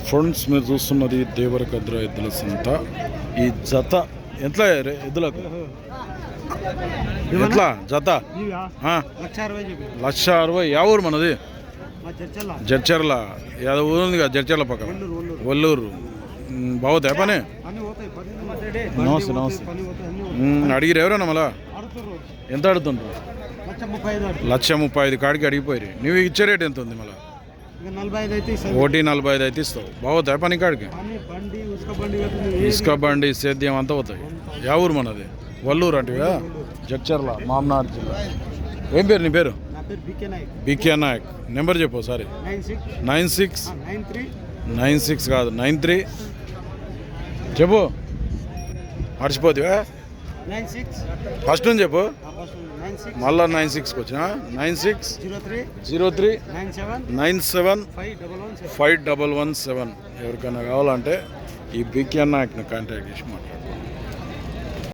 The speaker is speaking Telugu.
ఫ్రెండ్స్ మీరు చూస్తున్నది దేవరకద్ర ఎద్దుల సంత. ఈ జత ఎట్లా ఎద్దులకు ఎట్లా జత 1,60,000. యా ఊరు మనది? జడ్చర్ల. యాదవ్ ఊరు ఉంది కదా జడ్చర్ల పక్కన వల్లూరు. బాగుతాయి పని. నమస్తే నమస్తే. అడిగిరు ఎవరన్నా మళ్ళా ఎంత అడుగుతుంటారు? 1,35,000 కాడికి అడిగిపోయి. నువ్వు ఇచ్చే రేట్ ఎంత ఉంది మళ్ళీ? 1,45,000 అయితే ఇస్తావు. బాగుతాయి పని కాడికి? ఇసుక బండి సేద్యం అంతా అవుతాయి. యా ఊరు మనది? వల్లూరు అంటే జడ్చర్ల మామనార్ జిల్లా. ఏం పేరు నీ పేరు? బికే నాయక్. నెంబర్ చెప్పు సారీ. 96 కాదు 93 చెప్పు. మర్చిపోతావా? ఫస్ట్ నుంచి చెప్పు. మళ్ళా 96కి వచ్చిన 9603975117. ఎవరికైనా కావాలంటే ఈ బికే నాయక్ని కాంటాక్ట్ చేసి మాట్లాడు.